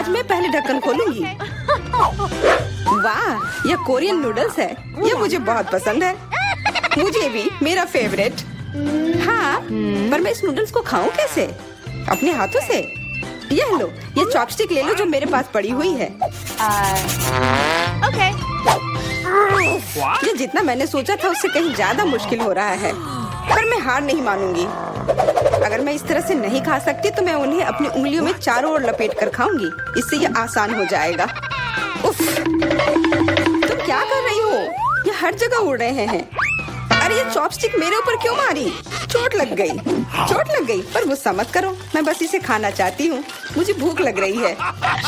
आज मैं पहले ढक्कन खोलूंगी। वाह, यह कोरियन नूडल्स है। यह मुझे बहुत पसंद है। मुझे भी, मेरा फेवरेट। हाँ, पर मैं इस नूडल्स को खाऊं कैसे? अपने हाथों से? यह लो, ये चॉपस्टिक ले लो जो मेरे पास पड़ी हुई है। ओके। ये जितना मैंने सोचा था उससे कहीं ज्यादा मुश्किल हो रहा है, पर मैं हार नहीं मानूंगी। अगर मैं इस तरह से नहीं खा सकती तो मैं उन्हें अपनी उंगलियों में चारों ओर लपेट कर खाऊंगी। इससे ये आसान हो जाएगा। उफ, तुम क्या कर रही हो? ये हर जगह उड़ रहे हैं। अरे ये चॉपस्टिक मेरे ऊपर क्यों मारी? चोट लग गई। चोट लग गई, पर गुस्सा मत करो। मैं बस इसे खाना चाहती हूँ। मुझे भूख लग रही है।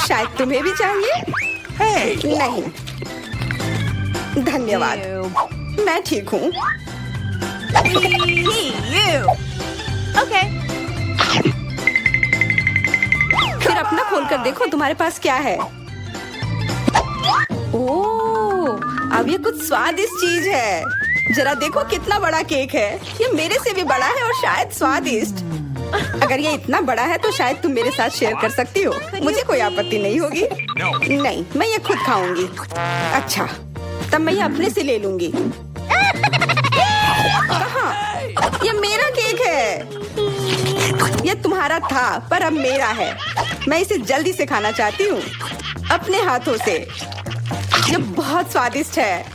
शायद तुम्हें भी चाहिए? नहीं, धन्यवाद। मैं ठीक हूँ। ओके। फिर अपना खोल कर देखो तुम्हारे पास क्या है। ओह, अब ये कुछ स्वादिष्ट चीज है। जरा देखो कितना बड़ा केक है। ये मेरे से भी बड़ा है और शायद स्वादिष्ट। अगर ये इतना बड़ा है तो शायद तुम मेरे साथ शेयर कर सकती हो। मुझे कोई आपत्ति नहीं होगी। नहीं, मैं ये खुद खाऊंगी। अच्छा, तब मैं ये अपने से ले लूंगी। कहाँ? ये मेरा केक है। ये तुम्हारा था, पर अब मेरा है। मैं इसे जल्दी से खाना चाहती हूँ, अपने हाथों से। ये बहुत स्वादिष्ट है।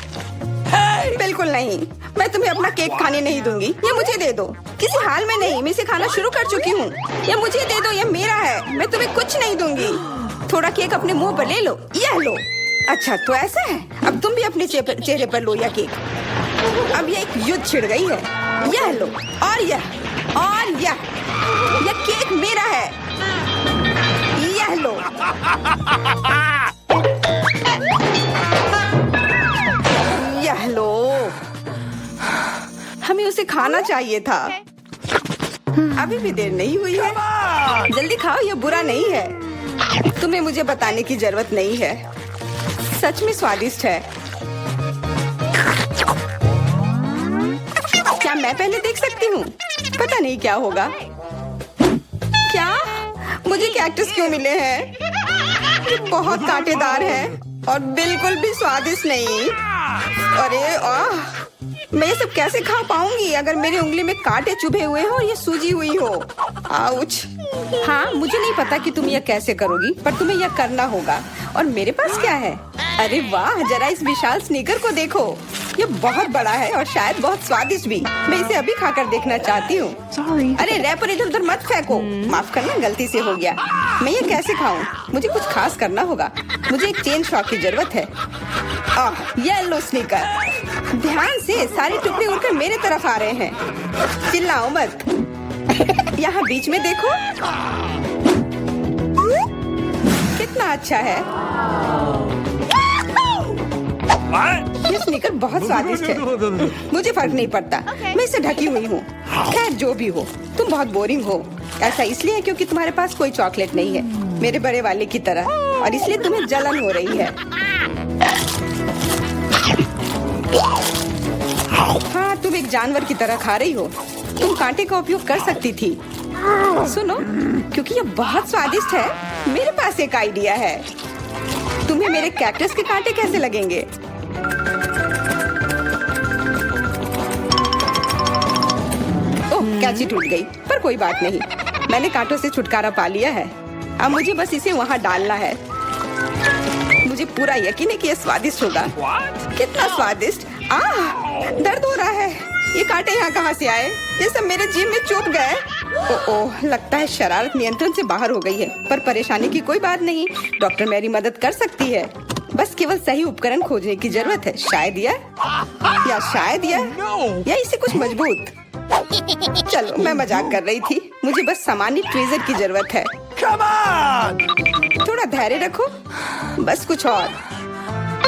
बिल्कुल नहीं, मैं तुम्हें अपना केक खाने नहीं दूंगी। ये मुझे दे दो। किसी हाल में नहीं, मैं इसे खाना शुरू कर चुकी हूँ। ये मुझे दे दो, ये मेरा है। मैं तुम्हें कुछ नहीं दूंगी। थोड़ा केक अपने मुंह पर ले लो। यह लो। अच्छा, तो ऐसा है। अब तुम भी अपने चेहरे पर लो यह केक। अब ये एक युद्ध छिड़ गई है। यह लो, और यह केक मेरा है। यह लो। यह लो। हमें उसे खाना चाहिए था। अभी भी देर नहीं हुई है। जल्दी खाओ, यह बुरा नहीं है। तुम्हें मुझे बताने की जरूरत नहीं है। सच में स्वादिष्ट है। क्या मैं पहले देख सकती हूँ? पता नहीं क्या होगा। क्या मुझे कैक्टस क्यों मिले हैं? ये बहुत कांटेदार है और बिल्कुल भी स्वादिष्ट नहीं। अरे मैं ये सब कैसे खा पाऊंगी अगर मेरी उंगली में कांटे चुभे हुए हो और ये सूजी हुई हो। आउच। हाँ, मुझे नहीं पता कि तुम यह कैसे करोगी, पर तुम्हें यह करना होगा। और मेरे पास क्या है? अरे वाह, जरा इस विशाल स्नीकर को देखो। ये बहुत बड़ा है और शायद बहुत स्वादिष्ट भी। मैं इसे अभी खाकर देखना चाहती हूँ। अरे रैपर इधर उधर मत फेंको। माफ करना, गलती से हो गया। मैं ये कैसे खाऊं? मुझे कुछ खास करना होगा। मुझे एक चेन शॉक की जरूरत है। ये लो स्नीकर। ध्यान से, सारे टुकड़े उड़कर मेरे तरफ आ रहे हैं। चिल्लाओ मत। यहाँ बीच में देखो, कितना अच्छा है। ये स्नीकर बहुत स्वादिष्ट है। मुझे फर्क नहीं पड़ता। मैं इसे ढकी हुई हूँ। खैर, जो भी हो, तुम बहुत बोरिंग हो। ऐसा इसलिए है क्योंकि तुम्हारे पास कोई चॉकलेट नहीं है, मेरे बड़े वाले की तरह, और इसलिए तुम्हें जलन हो रही है। हाँ, तुम एक जानवर की तरह खा रही हो। तुम कांटे का उपयोग कर सकती थी। सुनो, क्योंकि ये बहुत स्वादिष्ट है, मेरे पास एक आइडिया है। तुम्हें मेरे कैक्टस के कांटे कैसे लगेंगे? ओह, कैंची टूट गई, पर कोई बात नहीं। मैंने कांटों से छुटकारा पा लिया है। अब मुझे बस इसे वहाँ डालना है। मुझे पूरा यकीन है कि ये स्वादिष्ट होगा। कितना स्वादिष्ट। दर्द हो रहा है। ये कांटे यहाँ कहाँ से आए? ये सब मेरे जीभ में चुभ गए। ओह, लगता है शरारत नियंत्रण से बाहर हो गई है, पर परेशानी की कोई बात नहीं। डॉक्टर मेरी मदद कर सकती है। बस केवल सही उपकरण खोजने की जरूरत है। शायद या इसे कुछ मजबूत। चलो, मैं मजाक कर रही थी। मुझे बस सामान्य ट्वीजर की जरूरत है। थोड़ा धैर्य रखो, बस कुछ और।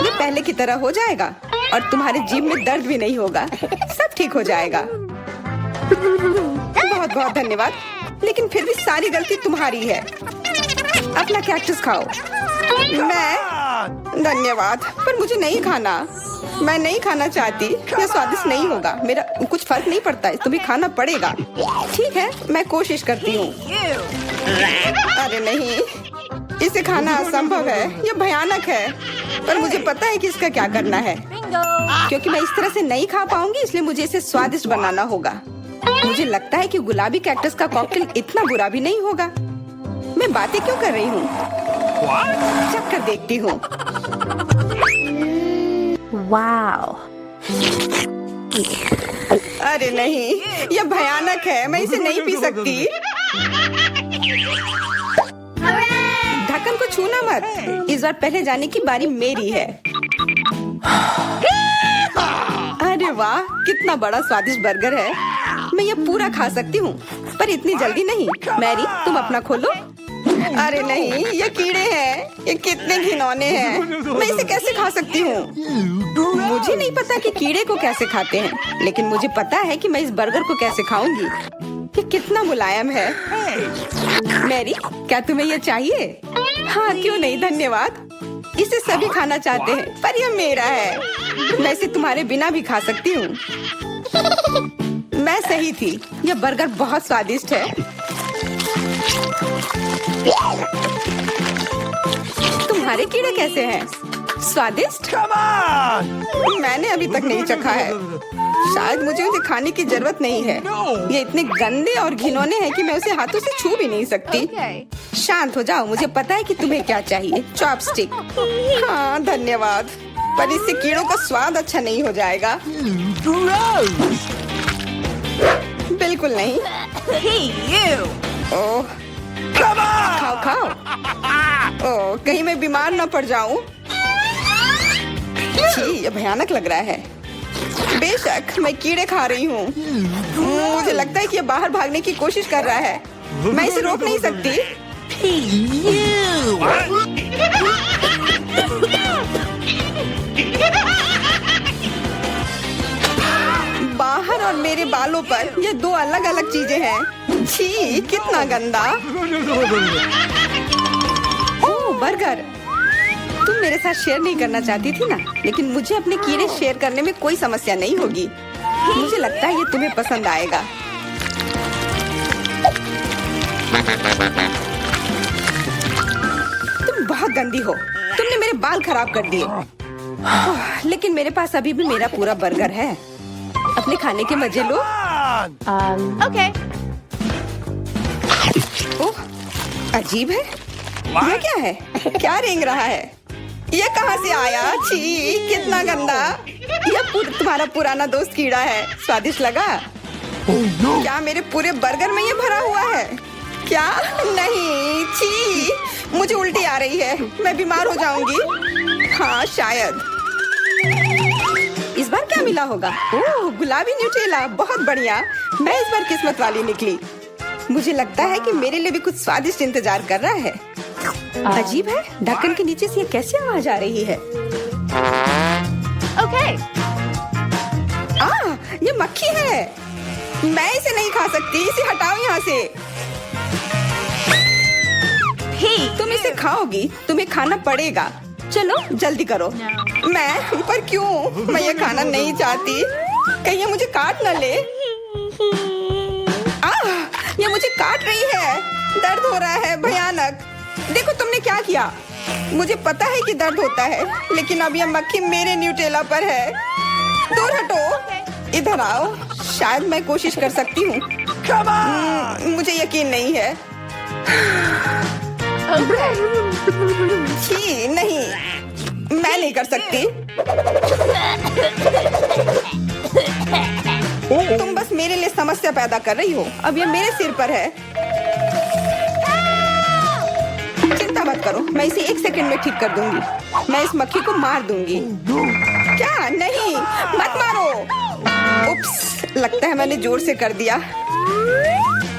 ये पहले की तरह हो जाएगा और तुम्हारे जीभ में दर्द भी नहीं होगा। सब ठीक हो जाएगा। बहुत बहुत धन्यवाद, लेकिन फिर भी सारी गलती तुम्हारी है। अपना कैक्टस खाओ। मैं धन्यवाद, पर मुझे नहीं खाना। मैं नहीं खाना चाहती। यह स्वादिष्ट नहीं होगा। मेरा कुछ फर्क नहीं पड़ता, तुम्हें खाना पड़ेगा। ठीक है, मैं कोशिश करती हूँ। अरे नहीं, इसे खाना असंभव है, ये भयानक है। पर मुझे पता है कि इसका क्या करना है। Bingo. क्योंकि मैं इस तरह से नहीं खा पाऊंगी, इसलिए मुझे इसे स्वादिष्ट बनाना होगा। मुझे लगता है कि गुलाबी कैक्टस का कॉकटेल इतना बुरा भी नहीं होगा। मैं बातें क्यों कर रही हूँ? चख कर देखती हूँ। Wow. अरे नहीं, यह भयानक है, मैं इसे नहीं पी सकती। ढक्कन को छूना मत। इस बार पहले जाने की बारी मेरी है। अरे वाह, कितना बड़ा स्वादिष्ट बर्गर है। मैं ये पूरा खा सकती हूँ, पर इतनी जल्दी नहीं। मैरी, तुम अपना खोलो। अरे नहीं, ये कीड़े हैं। ये कितने घिनौने हैं। मैं इसे कैसे खा सकती हूँ? मुझे नहीं पता कि कीड़े को कैसे खाते हैं, लेकिन मुझे पता है कि मैं इस बर्गर को कैसे खाऊंगी। ये कितना मुलायम है। मैरी, क्या तुम्हें ये चाहिए? हाँ, क्यों नहीं, धन्यवाद। इसे सभी खाना चाहते हैं, पर यह मेरा है। मैं इसे तुम्हारे बिना भी खा सकती हूँ। मैं सही थी, यह बर्गर बहुत स्वादिष्ट है। तुम्हारे कीड़े कैसे हैं? स्वादिष्ट? मैंने अभी तक नहीं चखा है। शायद मुझे उसे खाने की जरूरत नहीं है। ये इतने गंदे और घिनौने हैं कि मैं उसे हाथों से छू भी नहीं सकती। Okay. शांत हो जाओ, मुझे पता है कि तुम्हें क्या चाहिए। चॉपस्टिक। हाँ, धन्यवाद। पर इससे कीड़ों का स्वाद अच्छा नहीं हो जाएगा। बिल्कुल नहीं। Hey, you. ओह, खाओ खाओ। ओह, कहीं मैं बीमार न पड़ जाऊं। छी, ये भयानक लग रहा है। बेशक मैं कीड़े खा रही हूँ। मुझे लगता है कि ये बाहर भागने की कोशिश कर रहा है। मैं इसे रोक नहीं सकती। Hey, you. बाहर और मेरे बालों पर ये दो अलग अलग चीजें हैं। छी, कितना गंदा। ओह, बर्गर। तुम मेरे साथ शेयर नहीं करना चाहती थी ना, लेकिन मुझे अपने कीड़े शेयर करने में कोई समस्या नहीं होगी। मुझे लगता है ये तुम्हें पसंद आएगा। तुम बहुत गंदी हो। तुमने मेरे बाल खराब कर दिए। ओह, लेकिन मेरे पास अभी भी मेरा पूरा बर्गर है। अपने खाने के मजे लो। Okay. ओह, अजीब है। ये क्या है? क्या रेंग रहा है? ये कहाँ से आया? छी, कितना गंदा। यह तुम्हारा पुराना दोस्त कीड़ा है। स्वादिष्ट लगा? क्या मेरे पूरे बर्गर में ये भरा हुआ है? क्या? नहीं, छी, मुझे उल्टी आ रही है। मैं बीमार हो जाऊंगी। हाँ, शायद। इस बार क्या मिला होगा? ओह, गुलाबी न्यूटेला, बहुत बढ़िया। मैं इस बार किस्मत वाली निकली। मुझे लगता है कि मेरे लिए भी कुछ स्वादिष्ट इंतजार कर रहा है। अजीब है, ढक्कन के नीचे से ये कैसे आवाज आ रही है? Okay. ये मक्खी है। मैं इसे नहीं खा सकती। इसे हटाओ यहाँ से। Hey. तुम इसे खाओगी, तुम्हें खाना पड़ेगा। चलो जल्दी करो। मैं? पर क्यों? मैं ये खाना नहीं चाहती। कहीं ये मुझे काट न ले। ये मुझे काट रही है। दर्द हो रहा है, भयानक। देखो तुमने क्या किया। मुझे पता है कि दर्द होता है, लेकिन अब यह मक्खी मेरे न्यूटेला पर है। दूर हटो। इधर आओ। शायद मैं कोशिश कर सकती हूँ। मुझे यकीन नहीं है। छी, नहीं, मैं नहीं कर सकती। तुम बस मेरे लिए समस्या पैदा कर रही हो। अब ये मेरे सिर पर है। चिंता मत करो, मैं इसे 1 सेकंड में ठीक कर दूंगी। मैं इस मक्खी को मार दूंगी। क्या? नहीं, मत मारो। उप्स, लगता है मैंने जोर से कर दिया।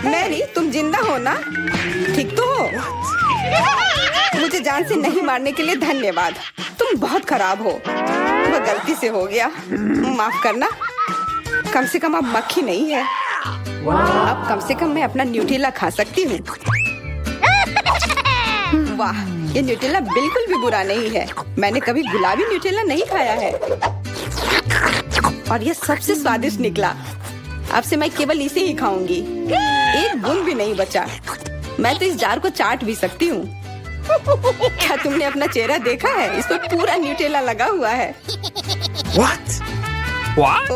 मैरी, तुम जिंदा हो ना? ठीक तो हो? मुझे जान से नहीं मारने के लिए धन्यवाद। तुम बहुत खराब हो। वह गलती से हो गया, माफ करना। कम से कम अब मक्खी नहीं है। अब कम से कम मैं अपना न्यूटेला खा सकती हूँ। वाह, ये न्यूटेला बिल्कुल भी बुरा नहीं है। मैंने कभी गुलाबी न्यूटेला नहीं खाया है और ये सबसे स्वादिष्ट निकला। अब से मैं केवल इसे ही खाऊंगी। एक बूंद भी नहीं बचा। मैं तो इस जार को चाट भी सकती हूँ। क्या तुमने अपना चेहरा देखा है? इस पर पूरा न्यूटेला लगा हुआ है। What? What?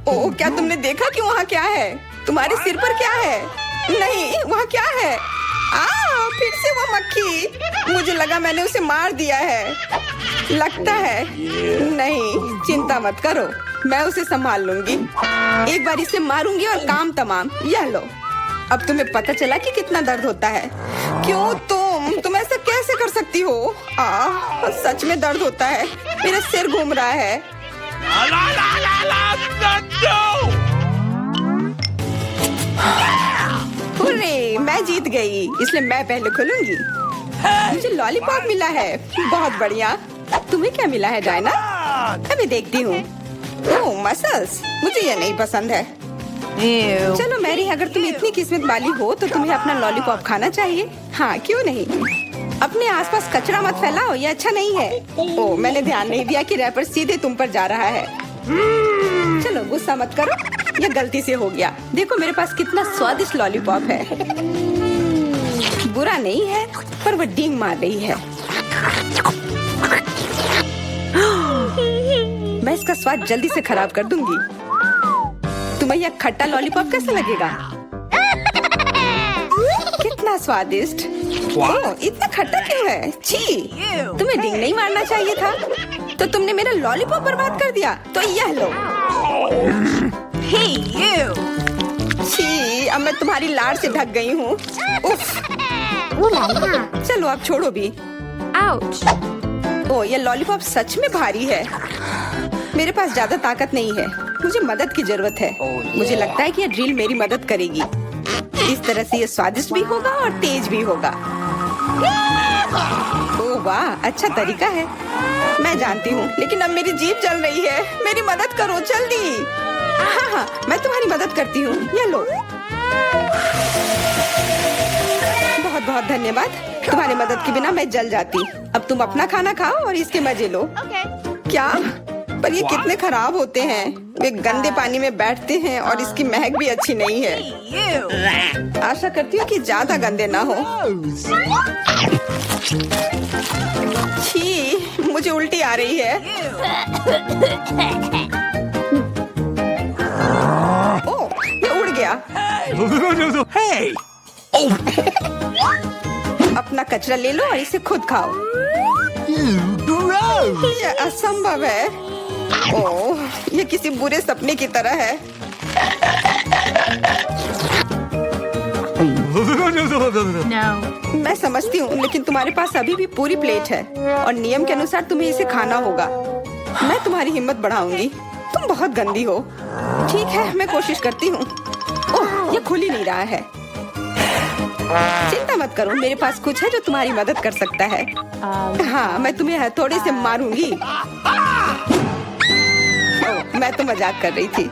ओ, क्या तुमने देखा कि वहाँ क्या है? तुम्हारे सिर पर क्या है? नहीं, वहाँ क्या है? फिर से वो मक्खी। मुझे लगा मैंने उसे मार दिया है। लगता है नहीं, चिंता मत करो, मैं उसे संभाल लूंगी। एक बार इसे मारूंगी और काम तमाम। यह लो, अब तुम्हें पता चला कि कितना दर्द होता है। क्यों तुम ऐसा कैसे कर सकती हो? सच में दर्द होता है। मेरा सिर घूम रहा है। हुर्रे, मैं जीत गई, इसलिए मैं पहले खुलूंगी। मुझे लॉलीपॉप मिला है, बहुत बढ़िया। तुम्हें क्या मिला है डायना? अभी देखती हूँ। ओह, मसल्स, मुझे ये नहीं पसंद है। Ew. चलो मैरी, अगर तुम इतनी किस्मत वाली हो तो तुम्हें अपना लॉलीपॉप खाना चाहिए। हाँ, क्यों नहीं। अपने आसपास कचरा मत फैलाओ, ये अच्छा नहीं है। ओह, मैंने ध्यान नहीं दिया कि रैपर सीधे तुम पर जा रहा है। चलो गुस्सा मत करो, ये गलती से हो गया। देखो मेरे पास कितना स्वादिष्ट लॉलीपॉप है। बुरा नहीं है, पर वो डींग मार रही है। मैं इसका स्वाद जल्दी से खराब कर दूंगी। तुम्हें यह खट्टा लॉलीपॉप कैसा लगेगा? कितना स्वादिष्ट। ओह, इतना खट्टा क्यों है? छी, तुम्हें डींग नहीं मारना चाहिए था। तो तुमने मेरा लॉलीपॉप बर्बाद कर दिया। तो यह लो। Hey, you. छी, अब मैं तुम्हारी लाड़ से ढक गई हूँ। उफ। चलो अब छोड़ो भी। Ouch. ओह, ये लॉलीपॉप सच में भारी है। मेरे पास ज्यादा ताकत नहीं है, मुझे मदद की जरूरत है। मुझे लगता है कि ये ड्रिल मेरी मदद करेगी। इस तरह से ये स्वादिष्ट भी होगा और तेज भी होगा। ओह वाह, अच्छा तरीका है। मैं जानती हूँ, लेकिन अब मेरी जीभ जल रही है। मेरी मदद करो जल्दी। हाँ, मैं तुम्हारी मदद करती हूँ। ये लो। बहुत बहुत धन्यवाद। तुम्हारी मदद के बिना मैं जल जाती। अब तुम अपना खाना खाओ और इसके मजे लो। Okay. क्या? पर ये कितने खराब होते हैं। वे गंदे पानी में बैठते हैं और इसकी महक भी अच्छी नहीं है। Hey, you. आशा करती हूँ कि ज्यादा गंदे ना हो। छी, मुझे उल्टी आ रही है। ओह, ये उड़ गया। Hey! अपना कचरा ले लो और इसे खुद खाओ। Gross! ये असंभव है। ओह, ये किसी बुरे सपने की तरह है। No. मैं समझती हूँ, लेकिन तुम्हारे पास अभी भी पूरी प्लेट है और नियम के अनुसार तुम्हें इसे खाना होगा। मैं तुम्हारी हिम्मत बढ़ाऊंगी। तुम बहुत गंदी हो। ठीक है, मैं कोशिश करती हूँ। ओह, ये खुल ही नहीं रहा है। चिंता मत करो, मेरे पास कुछ है जो तुम्हारी मदद कर सकता है। हाँ, मैं तुम्हें हथौड़े से मारूंगी। ओह, मैं तो मजाक कर रही थी।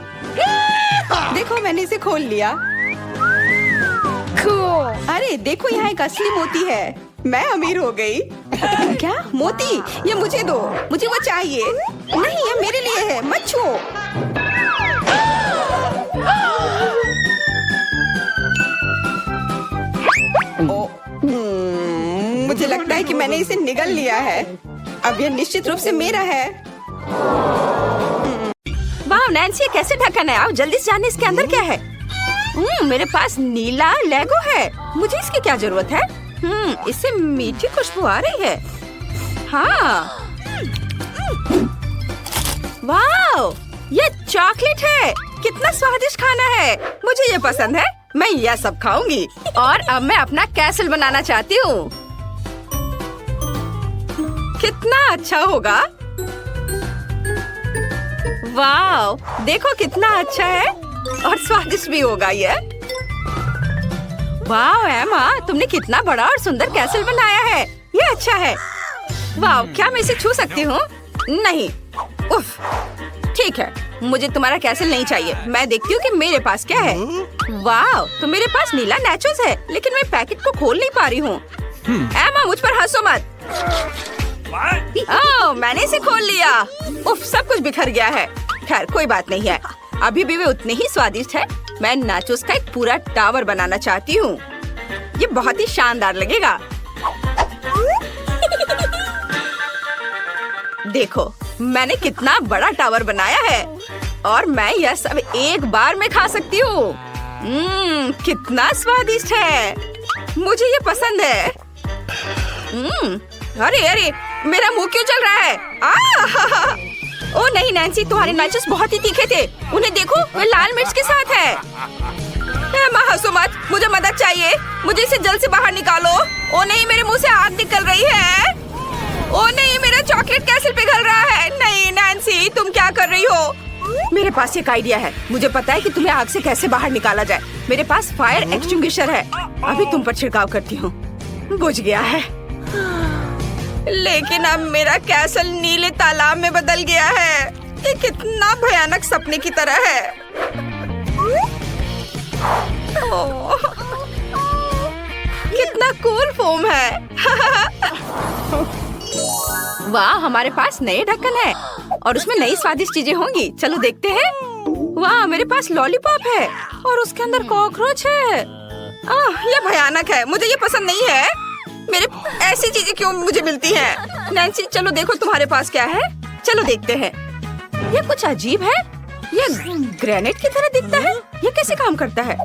देखो, मैंने इसे खोल लिया। Cool. अरे देखो, यहाँ एक असली मोती है। मैं अमीर हो गई। क्या मोती? ये मुझे दो, मुझे वो चाहिए। नहीं, ये मेरे लिए है, मत छुओ। मुझे लगता है कि मैंने इसे निगल लिया है। अब यह निश्चित रूप से मेरा है। वाह नैन्सी, ये कैसे ढक्कन है? आओ जल्दी से जाने इसके अंदर क्या है। मेरे पास नीला लेगो है। मुझे इसकी क्या जरूरत है? इससे मीठी खुशबू आ रही है। हाँ, वाह, ये चॉकलेट है। कितना स्वादिष्ट खाना है। मुझे ये पसंद है। मैं यह सब खाऊंगी और अब मैं अपना कैसल बनाना चाहती हूँ। कितना अच्छा होगा। वाह, देखो कितना अच्छा है और स्वादिष्ट भी होगा ये। वाह एमा, तुमने कितना बड़ा और सुंदर कैसल बनाया है। ये अच्छा है। वाह, क्या मैं इसे छू सकती हूँ? नहीं। उफ, ठीक है, मुझे तुम्हारा कैसल नहीं चाहिए। मैं देखती हूँ कि मेरे पास क्या है। वाह, तो मेरे पास नीला नैचोस है, लेकिन मैं पैकेट को खोल नहीं पा रही हूँ। एमा, मुझ पर हंसो मत। ओह, मैंने इसे खोल लिया। उफ, सब कुछ बिखर गया है। खैर, कोई बात नहीं है। अभी भी वे उतने ही स्वादिष्ट है। मैं नाचोस का एक पूरा टावर बनाना चाहती हूँ। ये बहुत ही शानदार लगेगा। देखो मैंने कितना बड़ा टावर बनाया है और मैं यह सब एक बार में खा सकती हूँ। कितना स्वादिष्ट है, मुझे ये पसंद है। अरे अरे मेरा मुंह क्यों चल रहा है? ओ नहीं नैन्सी, तुम्हारे नाचोस बहुत ही तीखे थे। उन्हें देखो, वे लाल मिर्च के साथ है। एम्मा हंसो मत, मुझे मदद चाहिए। मुझे इसे जल्द से बाहर निकालो। ओ नहीं, मेरे मुंह से आग निकल रही है। ओ नहीं, मेरा चॉकलेट कैसल पिघल रहा है। नहीं नैन्सी, तुम क्या कर रही हो? मेरे पास एक आइडिया है। मुझे पता है कि तुम्हें आग से कैसे बाहर निकाला जाए। मेरे पास फायर एक्सटिंग्विशर है। अभी तुम पर छिड़काव करती हूँ। बुझ गया है, लेकिन अब मेरा कैसल नीले तालाब में बदल गया है। ये कितना भयानक सपने की तरह है। ओह, कितना कूल फोम है। वाह, हमारे पास नए ढक्कन है और उसमें नई स्वादिष्ट चीजें होंगी। चलो देखते हैं। वाह, मेरे पास लॉलीपॉप है और उसके अंदर कॉकरोच है। ये भयानक है, मुझे ये पसंद नहीं है। मेरे ऐसी चीजें क्यों मुझे मिलती हैं? नैन्सी चलो देखो तुम्हारे पास क्या है। चलो देखते हैं। ये कुछ अजीब है, ये ग्रेनेड की तरह दिखता है। ये कैसे काम करता है?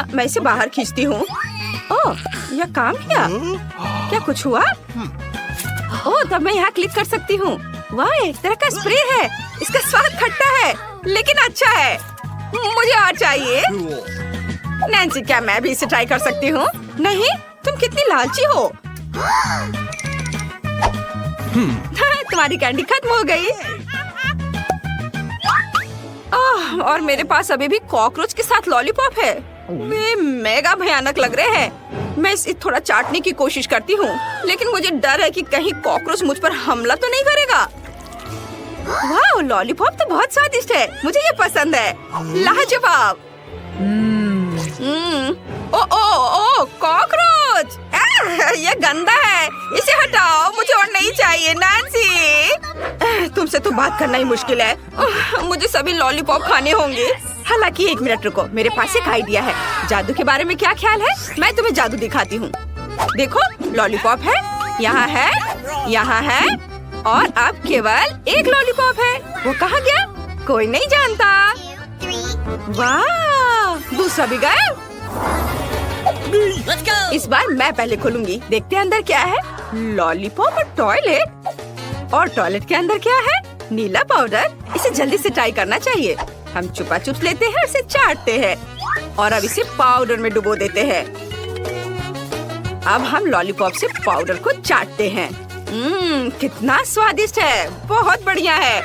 मैं इसे बाहर खींचती हूँ। ओह, यह काम किया। क्या कुछ हुआ? ओह, तब मैं यहाँ क्लिक कर सकती हूँ। वाह, एक तरह का स्प्रे है। इसका स्वाद खट्टा है लेकिन अच्छा है। मुझे और चाहिए। नैन्सी, क्या मैं भी इसे ट्राई कर सकती हूँ? नहीं, तुम कितनी लालची हो। तुम्हारी कैंडी खत्म हो गई। और मेरे पास अभी भी कॉकरोच के साथ लॉलीपॉप है। वे मेगा भयानक लग रहे हैं। मैं इसे थोड़ा चाटने की कोशिश करती हूँ, लेकिन मुझे डर है कि कहीं कॉकरोच मुझ पर हमला तो नहीं करेगा। वाह, लॉलीपॉप तो बहुत स्वादिष्ट है। मुझे ये पसंद है। लाजवाब। ओ ओ ओ, कॉकरोच! ये गंदा है, इसे हटाओ। मुझे और नहीं चाहिए। नैन्सी, तुमसे तो बात करना ही मुश्किल है। मुझे सभी लॉलीपॉप खाने होंगे। हालांकि एक मिनट रुको, मेरे पास एक आइडिया है। जादू के बारे में क्या ख्याल है? मैं तुम्हें जादू दिखाती हूँ। देखो, लॉलीपॉप है, यहाँ है, यहाँ है और अब केवल एक लॉलीपॉप है। वो कहाँ गया? कोई नहीं जानता। वाह, दूसरा भी गायब। इस बार मैं पहले खोलूंगी। देखते हैं अंदर क्या है। लॉलीपॉप और टॉयलेट। और टॉयलेट के अंदर क्या है? नीला पाउडर। इसे जल्दी से ट्राई करना चाहिए। हम चुपा चुप लेते हैं, इसे चाटते हैं और अब इसे पाउडर में डुबो देते हैं। अब हम लॉलीपॉप से पाउडर को चाटते हैं। कितना स्वादिष्ट है, बहुत बढ़िया है।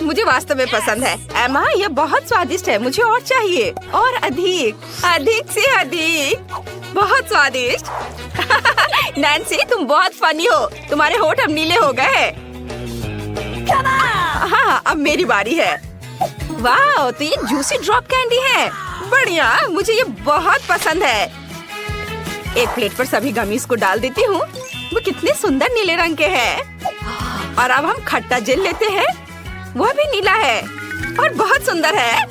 मुझे वास्तव में पसंद है। एम्मा, यह बहुत स्वादिष्ट है। मुझे और चाहिए, और अधिक, अधिक से अधिक। बहुत स्वादिष्ट। नैन्सी, तुम बहुत फनी हो। तुम्हारे होठ अब नीले हो गए। हाँ, अब मेरी बारी है। वाह, तो ये जूसी ड्रॉप कैंडी है। बढ़िया, मुझे ये बहुत पसंद है। एक प्लेट पर सभी गमीज को डाल देती हूँ। वो कितने सुंदर नीले रंग के हैं। और अब हम खट्टा जेल लेते हैं। वह भी नीला है और बहुत सुंदर है।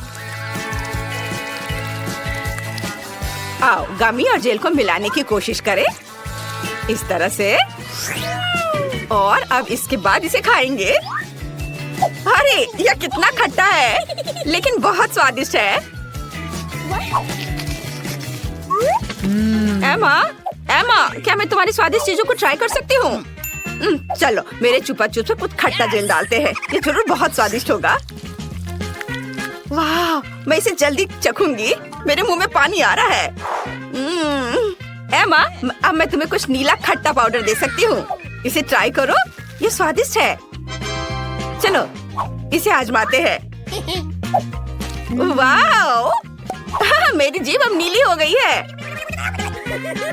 आओ, गमी और जेल को मिलाने की कोशिश करें, इस तरह से। और अब इसके बाद इसे खाएंगे। अरे, यह कितना खट्टा है, लेकिन बहुत स्वादिष्ट है। एम्मा, एम्मा, क्या मैं तुम्हारी स्वादिष्ट चीजों को ट्राई कर सकती हूँ? चलो, मेरे चुपा चुप से कुछ खट्टा जेल डालते हैं। ये जरूर बहुत स्वादिष्ट होगा। वाह, मैं इसे जल्दी चखूंगी। मेरे मुंह में पानी आ रहा है। एम्मा, अब मैं तुम्हें कुछ नीला खट्टा पाउडर दे सकती हूँ। इसे ट्राई करो, ये स्वादिष्ट है। चलो, इसे आजमाते हैं। वाह, मेरी जीभ अब नीली हो गई है।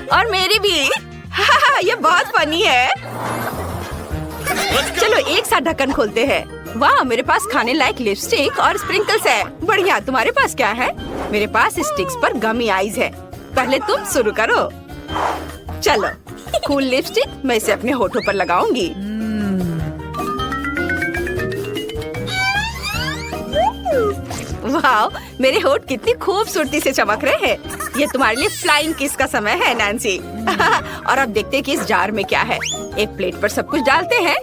और मेरी भी। ये बहुत फनी है। चलो, एक साथ ढक्कन खोलते हैं। वाह, मेरे पास खाने लायक लिपस्टिक और स्प्रिंकल्स है। बढ़िया, तुम्हारे पास क्या है? मेरे पास स्टिक्स पर गमी आइज है। पहले तुम शुरू करो। चलो, कूल लिपस्टिक मैं इसे अपने होठों पर लगाऊंगी। वाह, मेरे होठ कितनी खूबसूरती से चमक रहे हैं। ये तुम्हारे लिए फ्लाइंग किस का समय है, नैन्सी। और अब देखते हैं कि इस जार में क्या है। एक प्लेट पर सब कुछ डालते हैं।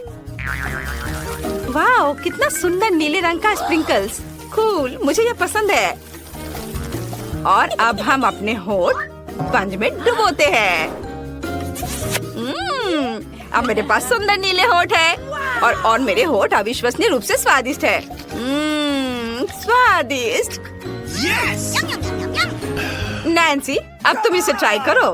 वाह, कितना सुंदर नीले रंग का स्प्रिंकल्स। कूल, मुझे ये पसंद है। और अब हम अपने होठ स्पंज में डुबोते हैं। अब मेरे पास सुंदर नीले होठ है और मेरे होठ अविश्वसनीय रूप से स्वादिष्ट है। स्वादिष्ट। नैन्सी, अब तुम इसे ट्राई करो।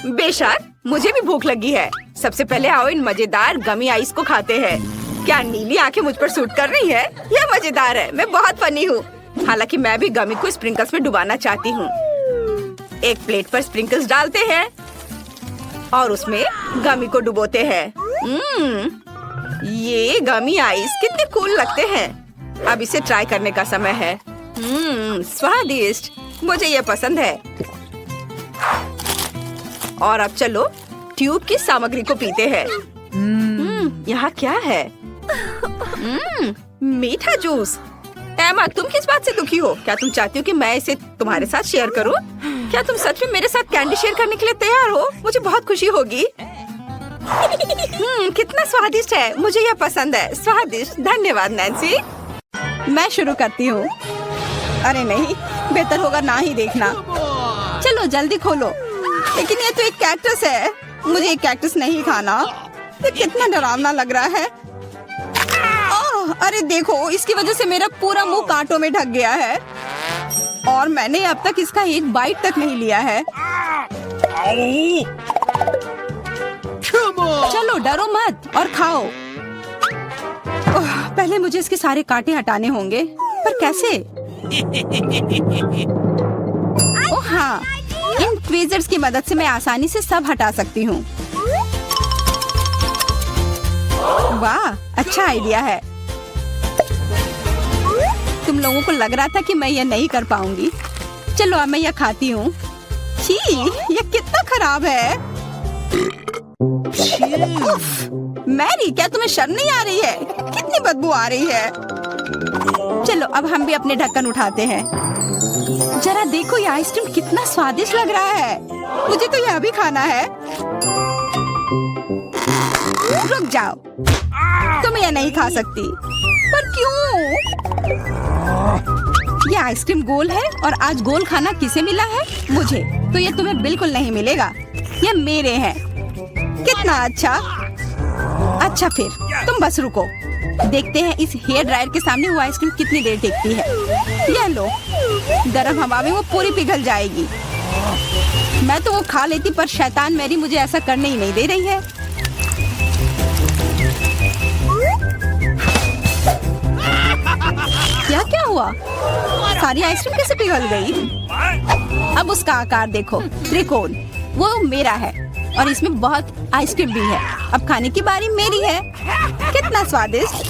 बेशक, मुझे भी भूख लगी है। सबसे पहले आओ इन मजेदार गमी आइस को खाते हैं। क्या नीली आंखें मुझ पर सूट कर रही है? यह मजेदार है। मैं बहुत फनी हूँ। हालांकि मैं भी गमी को स्प्रिंकल्स में डुबाना चाहती हूँ। एक प्लेट पर स्प्रिंकल्स डालते हैं और उसमें गमी को डुबोते हैं। ये गमी आइस कितने कूल लगते हैं। अब इसे ट्राई करने का समय है। स्वादिष्ट, मुझे ये पसंद है। और अब चलो ट्यूब की सामग्री को पीते हैं। यहाँ क्या है? मीठा जूस। एमा, तुम किस बात से दुखी हो? क्या तुम चाहती हो कि मैं इसे तुम्हारे साथ शेयर करूं? क्या तुम सच में मेरे साथ कैंडी शेयर करने के लिए तैयार हो? मुझे बहुत खुशी होगी। कितना स्वादिष्ट है। मुझे यह पसंद है। स्वादिष्ट। धन्यवाद नैन्सी। मैं शुरू करती हूँ। अरे नहीं, बेहतर होगा ना ही देखना। चलो जल्दी खोलो। लेकिन ये तो एक कैक्टस है। मुझे एक कैक्टस नहीं खाना। ये कितना डरावना लग रहा है। अरे देखो, इसकी वजह से मेरा पूरा मुंह कांटों में ढक गया है और मैंने अब तक इसका एक बाइट तक नहीं लिया है। चलो डरो मत और खाओ। पहले मुझे इसके सारे कांटे हटाने होंगे, पर कैसे? ओह हाँ, इन ट्वीजर्स की मदद से मैं आसानी से सब हटा सकती हूँ। वाह, अच्छा आइडिया है। तुम लोगों को लग रहा था कि मैं ये नहीं कर पाऊंगी। चलो अब मैं ये खाती हूँ। छी, ये कितना खराब है। मैरी, क्या तुम्हें शर्म नहीं आ रही है? कितनी बदबू आ रही है। चलो अब हम भी अपने ढक्कन उठाते हैं। जरा देखो, ये आइसक्रीम कितना स्वादिष्ट लग रहा है। मुझे तो यह भी खाना है। रुक जाओ, तुम यह नहीं खा सकती। पर क्यों? ये आइसक्रीम गोल है और आज गोल खाना किसे मिला है? मुझे। तो ये तुम्हें बिल्कुल नहीं मिलेगा। ये मेरे हैं। कितना अच्छा। अच्छा फिर तुम बस रुको। देखते हैं इस हेयर ड्रायर के सामने वो आइसक्रीम कितनी देर टिकती है। यह लो, गर्म हवा में वो पूरी पिघल जाएगी। मैं तो वो खा लेती, पर शैतान मैरी मुझे ऐसा करने ही नहीं दे रही है। क्या क्या हुआ? सारी आइसक्रीम कैसे पिघल गई? अब उसका आकार देखो, त्रिकोण। वो मेरा है और इसमें बहुत आइसक्रीम भी है। अब खाने की बारी मेरी है। कितना स्वादिष्ट।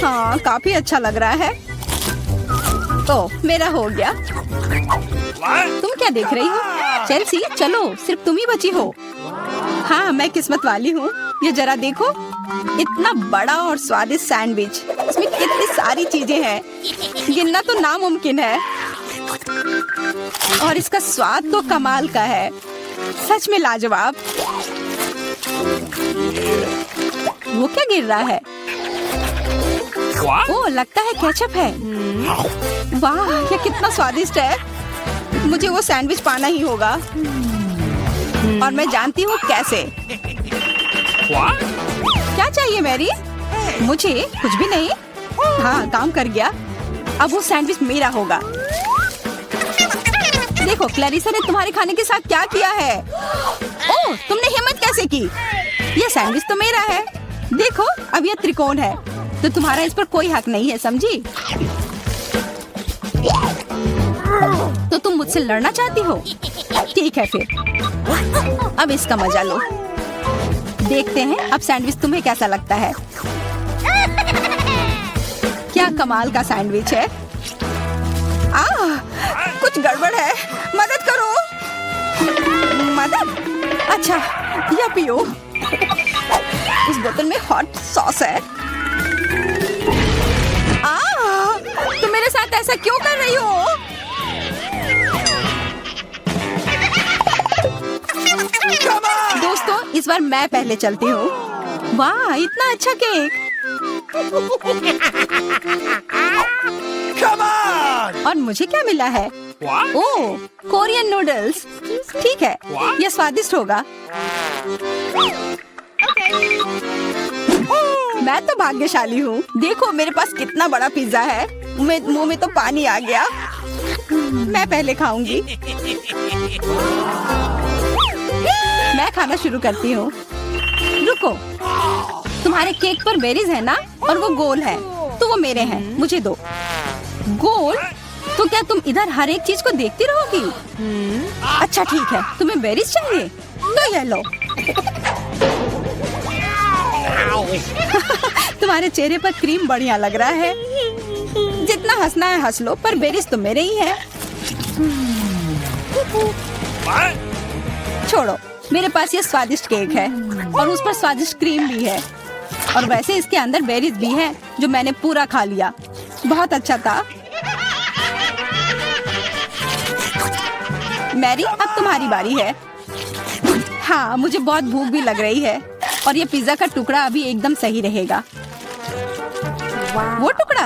हाँ, काफी अच्छा लग रहा है। ओह, मेरा हो गया। तुम क्या देख रही हो? चेल्सी, चलो, सिर्फ तुम ही बची हो। हाँ, मैं किस्मत वाली हूँ। ये जरा देखो, इतना बड़ा और स्वादिष्ट सैंडविच। इसमें कितनी सारी चीजें हैं, गिनना तो नामुमकिन है। और इसका स्वाद तो कमाल का है। सच में लाजवाब। वो क्या गिर रहा है? ओह, लगता है केचप है। वाह, ये कितना स्वादिष्ट है। मुझे वो सैंडविच पाना ही होगा और मैं जानती हूँ कैसे। क्या चाहिए मैरी? मुझे कुछ भी नहीं। हाँ, काम कर गया। अब वो सैंडविच मेरा होगा। देखो, क्लैरिसा ने तुम्हारे खाने के साथ क्या किया है। ओह, तुमने हिम्मत कैसे की? ये सैंडविच तो मेरा है। देखो, अब ये त्रिकोण है, तो तुम्हारा इस पर कोई हक नहीं है, समझी? तो तुम मुझसे लड़ना चाहती हो? ठीक है फिर, अब इसका मजा लो। देखते हैं अब सैंडविच तुम्हें कैसा लगता है। क्या कमाल का सैंडविच है। कुछ गड़बड़ है, मदद करो। मदद? अच्छा, या पियो। उस बोतल में हॉट सॉस है। तुम मेरे साथ ऐसा क्यों कर रही हो? इस बार मैं पहले चलती हूँ। वाह, इतना अच्छा केक। Come on! और मुझे क्या मिला है? What? Oh, Korean noodles. ठीक है, यह स्वादिष्ट होगा। मैं तो भाग्यशाली हूँ। देखो मेरे पास कितना बड़ा पिज्जा है। मुंह में तो पानी आ गया। मैं पहले खाऊंगी। मैं खाना शुरू करती हूँ। रुको, तुम्हारे केक पर बेरीज है ना, और वो गोल है, तो वो मेरे हैं, मुझे दो। गोल? तो क्या तुम इधर हर एक चीज को देखती रहोगी? अच्छा ठीक है, तुम्हें बेरीज चाहिए तो ये लो। तुम्हारे चेहरे पर क्रीम बढ़िया लग रहा है। जितना हंसना है हंस लो, पर बेरीज तो मेरे ही है। छोड़ो, मेरे पास ये स्वादिष्ट केक है और उस पर स्वादिष्ट क्रीम भी है, और वैसे इसके अंदर बेरीज भी है जो मैंने पूरा खा लिया। बहुत अच्छा था। मैरी, अब तुम्हारी बारी है। हाँ, मुझे बहुत भूख भी लग रही है, और ये पिज्जा का टुकड़ा अभी एकदम सही रहेगा। वो टुकड़ा?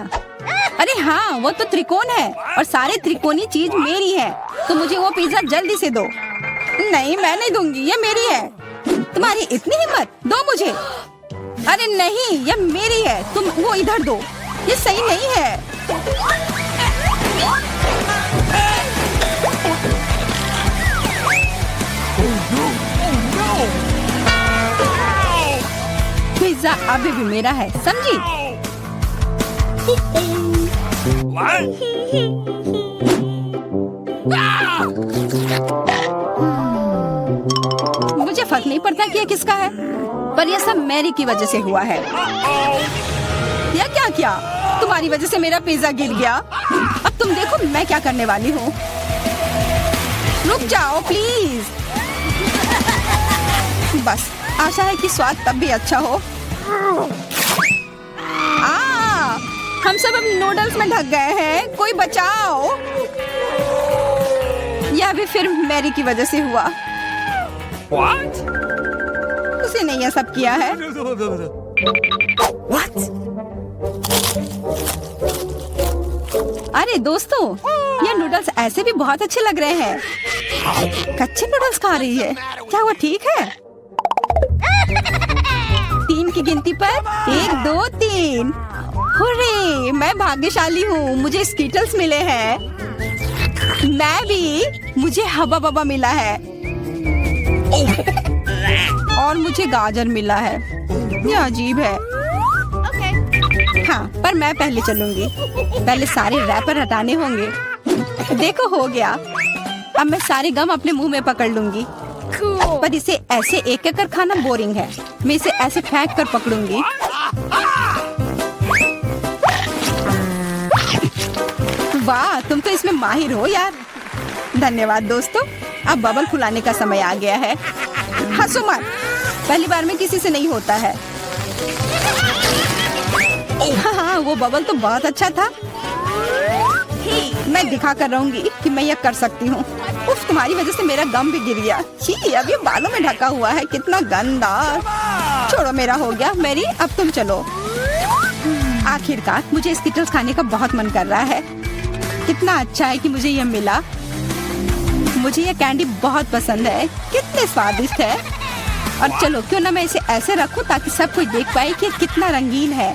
अरे हाँ, वो तो त्रिकोण है, और सारे त्रिकोणी चीज मेरी है, तो मुझे वो पिज्जा जल्दी से दो। नहीं, मैं नहीं दूंगी, ये मेरी है। तुम्हारी इतनी हिम्मत, दो मुझे। अरे नहीं, ये मेरी है, तुम वो इधर दो। ये सही नहीं है। पिज्जा अभी भी मेरा है, समझी? मुझे फर्क नहीं पड़ता कि ये किसका है, पर यह सब मैरी की वजह से हुआ है। यह क्या किया? तुम्हारी वजह से मेरा पिज्जा गिर गया। अब तुम देखो मैं क्या करने वाली हूँ। रुक जाओ प्लीज। बस, आशा है कि स्वाद तब भी अच्छा हो। हम सब अब नूडल्स में ढक गए हैं, कोई बचाओ। यह भी फिर मैरी की वजह से हुआ। What? उसी ने यह सब किया है। What? अरे दोस्तों, ये नूडल्स ऐसे भी बहुत अच्छे लग रहे हैं। कच्चे नूडल्स खा रही है, क्या वो ठीक है? 3 की गिनती पर 1, 2, 3। हुर्रे, मैं भाग्यशाली हूँ, मुझे स्कीटल्स मिले हैं। मैं भी, मुझे हबा बबा मिला है, और मुझे गाजर मिला है। ये अजीब है। हाँ, पर मैं पहले चलूंगी। पहले सारे रैपर हटाने होंगे। देखो हो गया। अब मैं सारे गम अपने मुंह में पकड़ लूंगी। पर इसे ऐसे एक एक कर खाना बोरिंग है। मैं इसे ऐसे फेंक कर पकड़ूंगी। वाह, तुम तो इसमें माहिर हो यार। धन्यवाद दोस्तों। अब बबल फुलाने का समय आ गया है। हंसो मत, पहली बार में किसी से नहीं होता है। हाँ, वो बबल तो बहुत अच्छा था। मैं दिखा कर रहूंगी कि मैं ये कर सकती हूँ। उफ, तुम्हारी वजह से मेरा गम भी गिर गया। छी, अब ये बालों में ढका हुआ है, कितना गंदा। छोड़ो, मेरा हो गया। मैरी, अब तुम चलो। आखिरकार मुझे स्कीटल्स खाने का बहुत मन कर रहा है। कितना अच्छा है कि मुझे ये मिला। मुझे ये कैंडी बहुत पसंद है, कितने स्वादिष्ट है। और चलो, क्यों ना मैं इसे ऐसे रखूं ताकि सब कोई देख पाए कि कितना रंगीन है।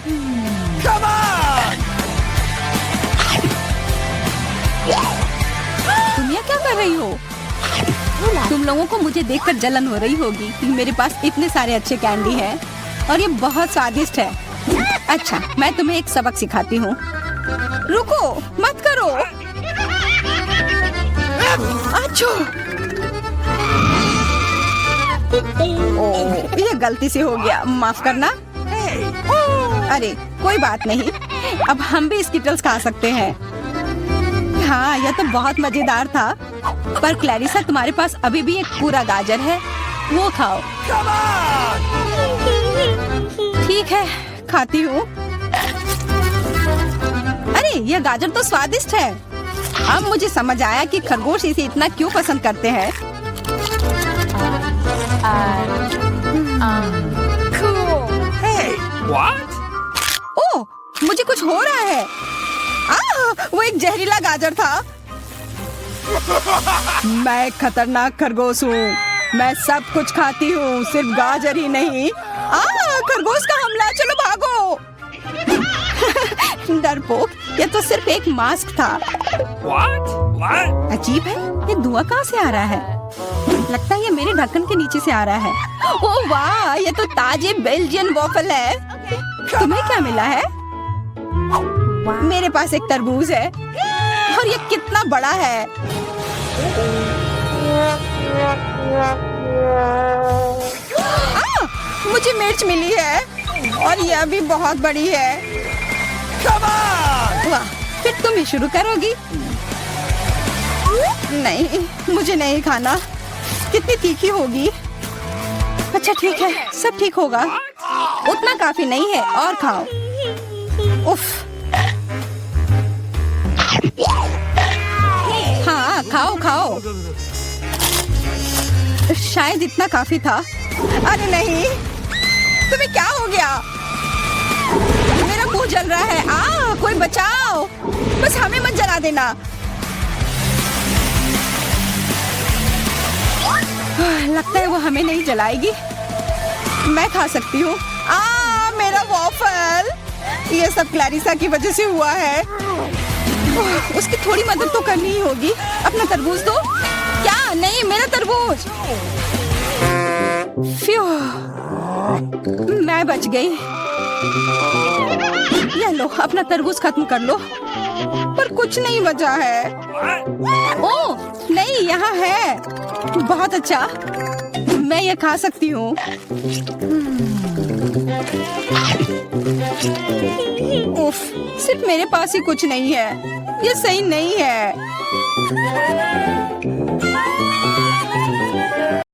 तुम ये क्या कर रही हो? तुम लोगों को मुझे देखकर जलन हो रही होगी कि मेरे पास इतने सारे अच्छे कैंडी हैं और ये बहुत स्वादिष्ट है। अच्छा, मैं तुम्हें एक सबक सिखाती हूँ। रुको, मत करो। अच्छा, ओह, ये गलती से हो गया, माफ करना। अरे कोई बात नहीं, अब हम भी स्कीटल्स खा सकते हैं। हाँ, यह तो बहुत मजेदार था। पर क्लैरिसा, तुम्हारे पास अभी भी एक पूरा गाजर है, वो खाओ। ठीक है, खाती हूँ। अरे यह गाजर तो स्वादिष्ट है। अब मुझे समझ आया कि खरगोश इसे इतना क्यों पसंद करते हैं। Hey, what? ओह, मुझे कुछ हो रहा है। वो एक जहरीला गाजर था। मैं एक खतरनाक खरगोश हूँ। मैं सब कुछ खाती हूँ, सिर्फ गाजर ही नहीं। खरगोश का हमला, चलो भागो। डरपोक, ये तो सिर्फ एक मास्क था। What? What? अजीब है, ये धुआं कहाँ से आ रहा है? लगता है ये मेरे ढक्कन के नीचे से आ रहा है। ओह वाह, ये तो ताजे बेल्जियन वॉफल है। तुम्हें क्या मिला है? मेरे पास एक तरबूज है और ये कितना बड़ा है। मुझे मिर्च मिली है और यह भी बहुत बड़ी है। Come on! वाह, फिर तुम ही शुरू करोगी? नहीं, मुझे नहीं खाना। कितनी तीखी होगी? अच्छा ठीक है, सब ठीक होगा। उतना काफी नहीं है, और खाओ। उफ। हाँ, खाओ खाओ। शायद इतना काफी था। अरे नहीं, तुम्हें क्या हो गया? मेरा मुंह जल रहा है। कोई बचाओ, बस हमें मत जला देना। लगता है वो हमें नहीं जलाएगी। मैं खा सकती हूँ। मेरा वॉफल। ये सब क्लैरिसा की वजह से हुआ है। उसकी थोड़ी मदद तो करनी ही होगी। अपना तरबूज दो। क्या? नहीं, मेरा तरबूज। फ्यू, मैं बच गई। ये लो, अपना तरबूज खत्म कर लो। पर कुछ नहीं बचा है। ओह नहीं, यहाँ है। बहुत अच्छा, मैं ये खा सकती हूँ। उफ, सिर्फ मेरे पास ही कुछ नहीं है। ये सही नहीं है।